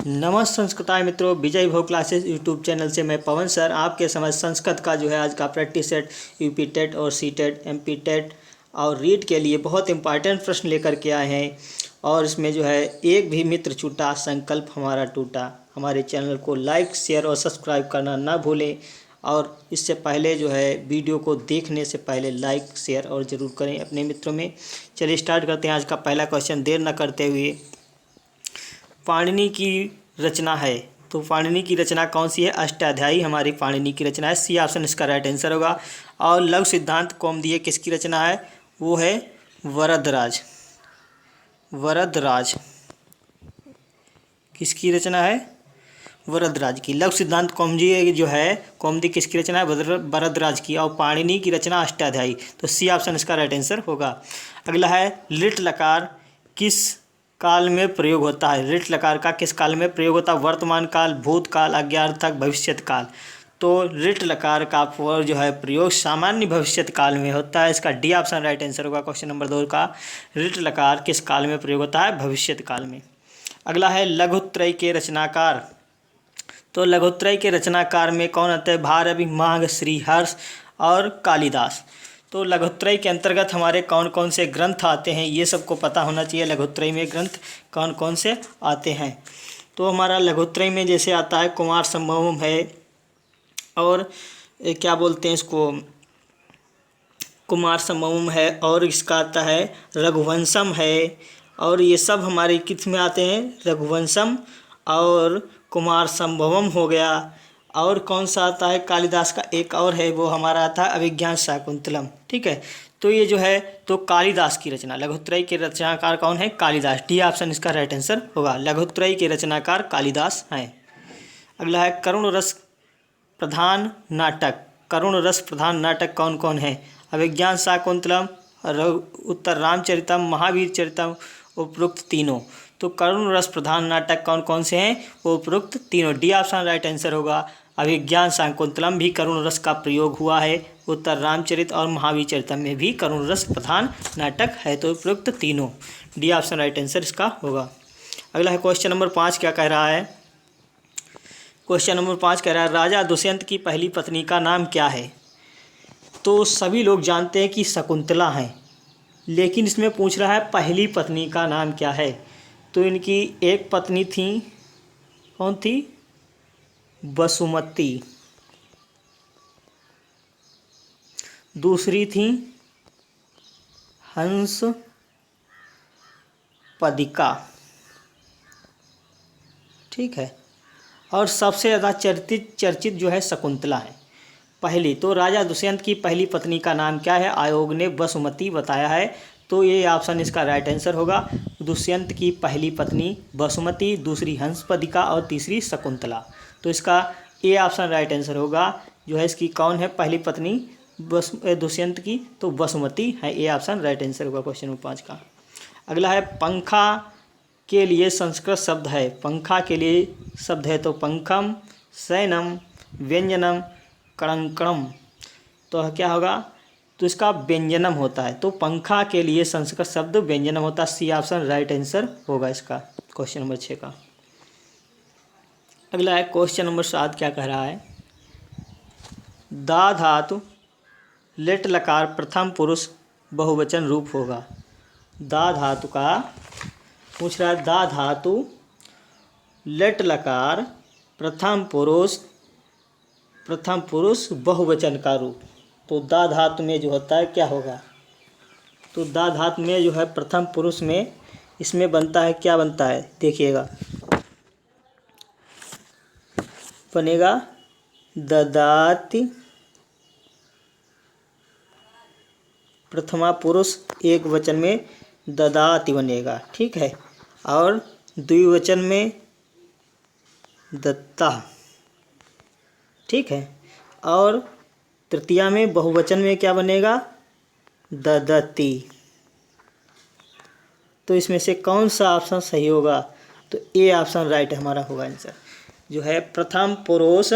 नमस्ते संस्कृताय मित्रों, विजय भोग क्लासेस यूट्यूब चैनल से मैं पवन सर आपके समझ संस्कृत का जो है आज का प्रैक्टिस सेट यूपी टेट और सी टेट एमपी टेट और रीट के लिए बहुत इंपॉर्टेंट प्रश्न लेकर के आए हैं। और इसमें जो है एक भी मित्र छूटा संकल्प हमारा टूटा। हमारे चैनल को लाइक शेयर और सब्सक्राइब करना ना भूलें। और इससे पहले जो है वीडियो को देखने से पहले लाइक शेयर और ज़रूर करें अपने मित्रों में। चलिए स्टार्ट करते हैं आज का पहला क्वेश्चन देर न करते हुए। पाणिनि की रचना है, तो पाणिनि की रचना कौन सी है? अष्टाध्यायी हमारी पाणिनि की रचना है। सी ऑप्शन इसका राइट आंसर होगा। और लघु सिद्धांत कौमुदी किसकी रचना है? वो है वरदराज। वरदराज किसकी रचना है? वरदराज की। लघु सिद्धांत कौमुदी जो है कौमुदी किसकी रचना है? वरदराज की। और पाणिनि की रचना अष्टाध्यायी, तो सी ऑप्शन इसका राइट आंसर होगा। अगला है लिट लकार किस काल में प्रयोग होता है? लिट लकार का किस काल में प्रयोग होता है? वर्तमान काल, भूतकाल, अज्ञार्थक, भविष्यत काल। तो लिट लकार का जो है प्रयोग सामान्य भविष्यत काल में होता है। इसका डी ऑप्शन राइट आंसर होगा क्वेश्चन नंबर 2 का। लिट लकार किस काल में प्रयोग होता है? भविष्यत काल में। अगला है लघुत्रय के रचनाकार। तो लघुत्रय के रचनाकार में कौन आते हैं? भारवी, माघ, श्रीहर्ष और कालिदास। तो लघुत्रय के अंतर्गत हमारे कौन कौन से ग्रंथ आते हैं ये सबको पता होना चाहिए। लघुत्रय में ग्रंथ कौन कौन से आते हैं? तो हमारा लघुत्रय में जैसे आता है कुमार संभवम है, और क्या बोलते हैं इसको, कुमार संभवम है, और इसका आता है रघुवंशम है। और ये सब हमारे किस में आते हैं? रघुवंशम और कुमार संभवम हो गया। और कौन सा आता है? कालिदास का एक और है, वो हमारा आता है अभिज्ञान शाकुंतलम। ठीक है, तो ये जो है तो कालिदास की रचना। लघुत्रय के रचनाकार कौन है? कालिदास। डी ऑप्शन इसका राइट आंसर होगा। लघुत्रय के रचनाकार कालिदास हैं। अगला है करुण रस प्रधान नाटक। करुण रस प्रधान नाटक कौन कौन है? अभिज्ञान शाकुंतलम, उत्तर रामचरितम, महावीर चरितम, उपरोक्त तीनों। तो करुण रस प्रधान नाटक कौन कौन से हैं? वो उपरोक्त तीनों। डी ऑप्शन राइट आंसर होगा। अभिज्ञान शाकुंतलम भी करुण रस का प्रयोग हुआ है। उत्तर रामचरित और महावीर चरितम में भी करुण रस प्रधान नाटक है। तो उपरोक्त तीनों। डी ऑप्शन राइट आंसर इसका होगा। अगला है क्वेश्चन नंबर 5 क्या कह रहा है? क्वेश्चन नंबर 5 कह रहा है राजा दुष्यंत की पहली पत्नी का नाम क्या है? तो सभी लोग जानते हैं कि शकुंतला है, लेकिन इसमें पूछ रहा है पहली पत्नी का नाम क्या है। तो इनकी एक पत्नी थी, कौन थी? वसुमती। दूसरी थी हंस पदिका। ठीक है, और सबसे ज़्यादा चर्चित जो है शकुंतला है। पहली तो राजा दुष्यंत की पहली पत्नी का नाम क्या है? आयोग ने वसुमती बताया है, तो ये ऑप्शन इसका राइट आंसर होगा। दुष्यंत की पहली पत्नी वसुमती, दूसरी हंसपदिका और तीसरी शकुंतला। तो इसका ए ऑप्शन राइट आंसर होगा। जो है इसकी कौन है पहली पत्नी दुष्यंत की? तो वसुमती है। ए ऑप्शन राइट आंसर होगा क्वेश्चन नंबर 5 का। अगला है पंखा के लिए संस्कृत शब्द है। पंखा के लिए शब्द है तो पंखम, शयनम, व्यंजनम, कड़ंकणम। तो क्या होगा? तो इसका व्यंजनम होता है। तो पंखा के लिए संस्कृत शब्द व्यंजनम होता है। सी ऑप्शन राइट आंसर होगा इसका क्वेश्चन नंबर 6 का। अगला है क्वेश्चन नंबर 7 क्या कह रहा है? दा धातु लिट लकार प्रथम पुरुष बहुवचन रूप होगा। दा धातु का पूछ रहा है। दा धातु लिट लकार प्रथम पुरुष बहुवचन का रूप। तो दा धातु में जो होता है क्या होगा? तो दा धातु में जो है प्रथम पुरुष में इसमें बनता है, क्या बनता है देखिएगा, बनेगा ददाति। प्रथमा पुरुष एक वचन में ददाति बनेगा। ठीक है, और द्विवचन में दत्ता। ठीक है, और तृतीया में बहुवचन में क्या बनेगा? ददति। तो इसमें से कौन सा ऑप्शन सही होगा? तो ए ऑप्शन राइट हमारा होगा आंसर। जो है प्रथम पुरुष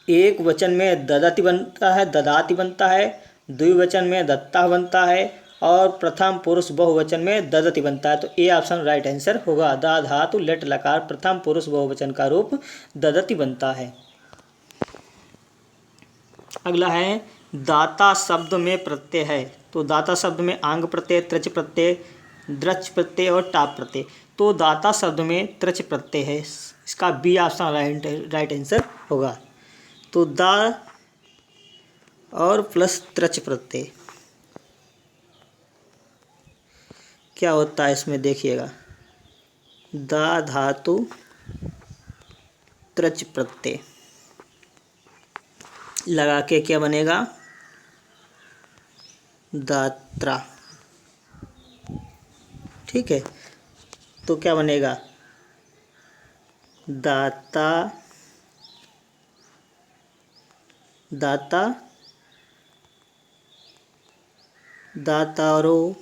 एक वचन में ददति बनता है, ददाति बनता है, द्विवचन में दत्ता बनता है, और प्रथम पुरुष बहुवचन में ददति बनता है। तो ए ऑप्शन राइट आंसर होगा। दा धातु लिट लकार प्रथम पुरुष बहुवचन का रूप ददति बनता है। अगला है दाता शब्द में प्रत्यय है। तो दाता शब्द में आंग प्रत्यय, त्रच प्रत्यय, द्रच प्रत्यय और टाप प्रत्यय। तो दाता शब्द में त्रच प्रत्यय है, इसका बी ऑप्शन राइट आंसर होगा। तो दा और प्लस त्रच प्रत्यय क्या होता है इसमें देखिएगा, दा धातु त्रच प्रत्यय लगा के क्या बनेगा, दात्रा। ठीक है, तो क्या बनेगा, दाता, दाता, दातारो,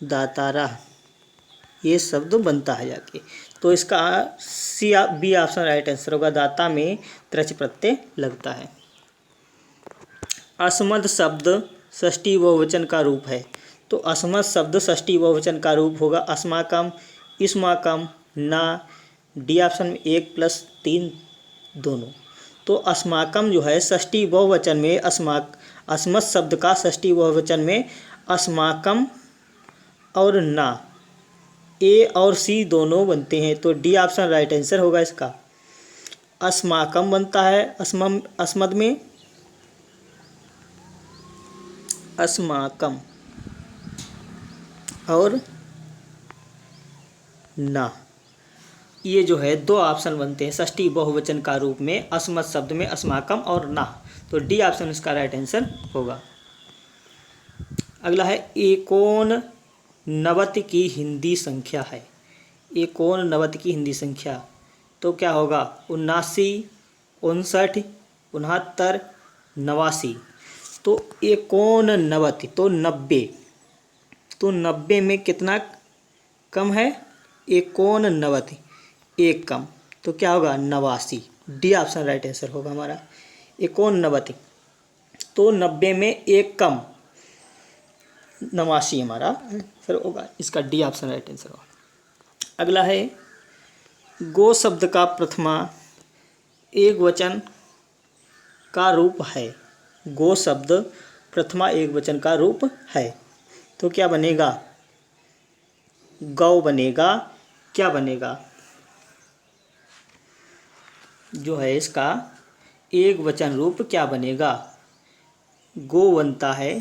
दातारा, ये शब्द बनता है जाके। तो इसका C B option right answer होगा। दाता में त्रच प्रत्यय लगता है। अस्मद शब्द षष्ठी बहुवचन का रूप है। तो अस्मद शब्द षष्ठी बहुवचन का रूप होगा अस्माकम, इस्माकम, ना। डी ऑप्शन में 1+3 दोनों। तो अस्माकम जो है षष्ठी बहुवचन में अस्मद शब्द का षष्ठी बहुवचन में अस्माकम और ना, ए और सी दोनों बनते हैं। तो डी ऑप्शन राइट आंसर होगा इसका। अस्माकम बनता है अस्मद में, अस्माकम और ना, ये जो है दो ऑप्शन बनते हैं षष्ठी बहुवचन का रूप में अस्मद शब्द में अस्माकम और ना। तो डी ऑप्शन इसका राइट आंसर होगा। अगला है एकोन नवति की हिंदी संख्या है। एकोन नवति की हिंदी संख्या तो क्या होगा, 79, 59, 69, 89। तो एकोन नवति तो 90। तो 90 में कितना कम है, एकोन नवति, एक कम। तो क्या होगा, 89। डी ऑप्शन राइट आंसर होगा हमारा। एकोन नवति तो 90 में एक कम, 89 हमारा आंसर होगा। इसका डी ऑप्शन राइट आंसर होगा। अगला है गो शब्द का प्रथमा एक वचन का रूप है। गो शब्द प्रथमा एक वचन का रूप है। तो क्या बनेगा, गौ बनेगा। क्या बनेगा, जो है इसका एक वचन रूप क्या बनेगा, गो बनता है।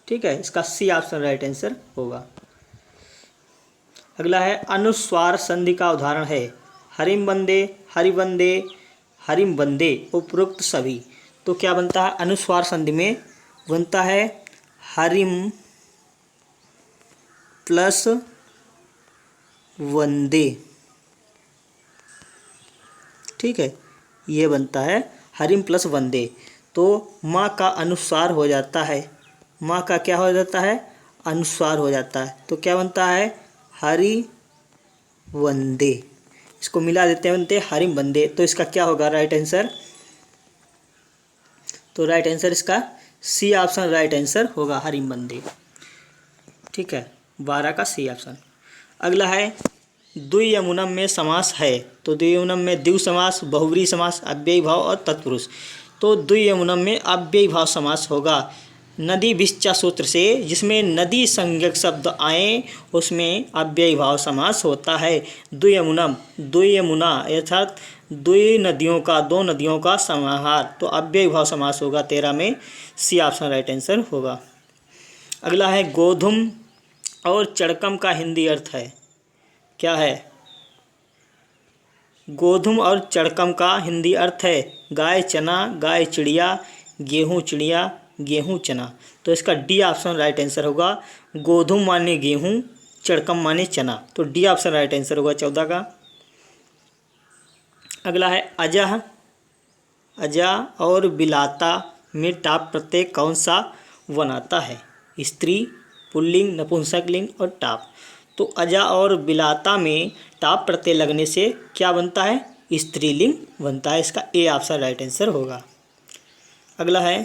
ठीक है, इसका सी ऑप्शन राइट आंसर होगा। अगला है अनुस्वार संधि का उदाहरण है। हरिम बंदे, हरिबंदे, हरिम बंदे उपरोक्त सभी। तो क्या बनता है, अनुस्वार संधि में बनता है हरिम प्लस वंदे। ठीक है, ये बनता है हरिम प्लस वंदे। तो माँ का अनुस्वार हो जाता है, माँ का क्या हो जाता है, अनुस्वार हो जाता है। तो क्या बनता है, हरि वंदे। इसको मिला देते हैं, बनते हरिम वंदे। तो इसका क्या होगा राइट आंसर, तो राइट आंसर इसका सी ऑप्शन राइट आंसर होगा, हरिम वंदे। ठीक है, 12 का सी ऑप्शन। अगला है द्वियमुनम में समास है। तो द्वियमुनम में द्विव समास, बहुव्रीहि समास, अव्ययी भाव और तत्पुरुष। तो द्वियमुनम में अव्ययी भाव समास होगा नदी विश्चा सूत्र से, जिसमें नदी संज्ञक शब्द आए उसमें अव्ययी भाव समास होता है। द्वियमुनम, द्वियमुना अर्थात द्वि नदियों का, दो नदियों का समाहार। तो अव्ययी भाव समास होगा 13 में। सी ऑप्शन राइट आंसर होगा। अगला है गोधुम और चड़कम का हिंदी अर्थ है। क्या है, गोधुम और चड़कम का हिंदी अर्थ है गाय चना, गाय चिड़िया, गेहूँ चिड़िया, गेहूँ चना। तो इसका डी ऑप्शन राइट आंसर होगा। गोधुम माने गेहूँ, चड़कम माने चना। तो डी ऑप्शन राइट आंसर होगा 14 का। अगला है अजह, अजा और बिलाता में टाप प्रत्यय कौन सा बनाता है। स्त्री, पुल्लिंग, नपुंसकलिंग और टाप। तो अजा और बिलाता में टाप प्रत्यय लगने से क्या बनता है, स्त्रीलिंग बनता है। इसका ए ऑप्शन राइट आंसर होगा। अगला है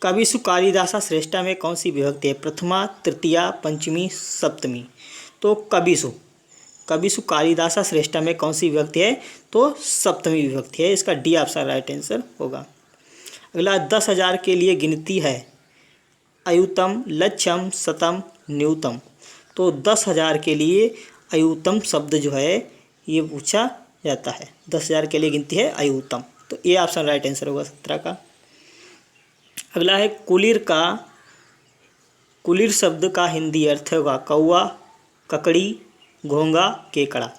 कविसु कालिदासा श्रेष्ठा में कौन सी विभक्ति है? प्रथमा, तृतीया, पंचमी, सप्तमी। तो कविसु कालिदासा श्रेष्ठा में कौन सी विभक्ति है? तो सप्तमी विभक्ति है। इसका डी ऑप्शन राइट आंसर होगा। अगला 10,000 के लिए गिनती है अयुतम, लक्ष्यम, शतम, न्यूतम। तो 10,000 के लिए अयुतम शब्द जो है ये पूछा जाता है। 10,000 के लिए गिनती है अयुतम। तो ए ऑप्शन राइट आंसर होगा 17 का। अगला है कुलीर शब्द का हिंदी अर्थ होगा कौवा, ककड़ी, घोंगा, केकड़ा।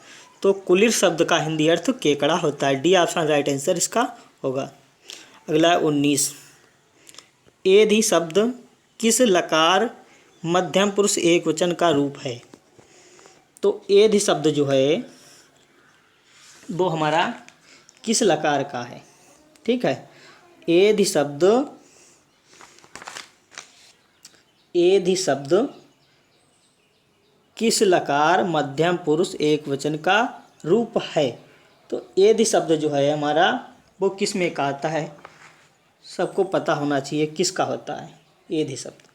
तो कुलीर शब्द का हिंदी अर्थ केकड़ा होता है। डी ऑप्शन राइट आंसर इसका होगा। अगला है 19, एधि शब्द किस लकार मध्यम पुरुष एक वचन का रूप है? तो एधि शब्द जो है वो हमारा किस लकार का है? ठीक है, एधि शब्द किस लकार मध्यम पुरुष एक वचन का रूप है? तो एधि शब्द जो है हमारा वो किस में का आता है? सबको पता होना चाहिए किसका होता है एधि शब्द।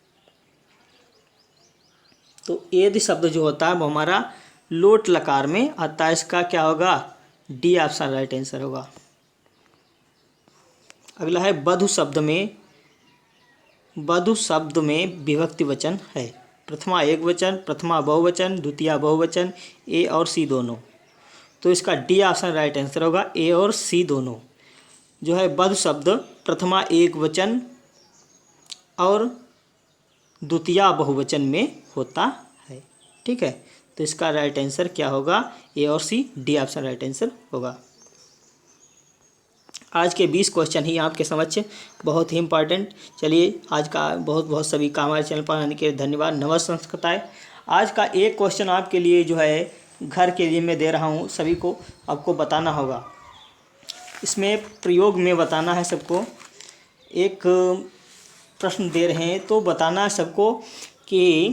तो एधि शब्द जो होता है वो हमारा लोट लकार में आता है। इसका क्या होगा? डी ऑप्शन राइट आंसर होगा। अगला है वधु शब्द में विभक्ति वचन है। प्रथमा एक वचन, प्रथमा बहुवचन, द्वितीया बहुवचन, ए और सी दोनों। तो इसका डी ऑप्शन राइट आंसर होगा, ए और सी दोनों। जो है वधु शब्द प्रथमा एक वचन और द्वितीया बहुवचन में होता है। ठीक है, तो इसका राइट आंसर क्या होगा? ए और सी, डी ऑप्शन राइट आंसर होगा। आज के 20 क्वेश्चन ही आपके समक्ष बहुत ही इंपॉर्टेंट। चलिए, आज का बहुत बहुत सभी का हमारे चैनल पर आने के लिए धन्यवाद। नमस्कार संस्कृताएं। आज का एक क्वेश्चन आपके लिए जो है घर के लिए मैं दे रहा हूँ, सभी को आपको बताना होगा। इसमें प्रयोग में बताना है सबको। एक प्रश्न दे रहे हैं तो बताना है सबको कि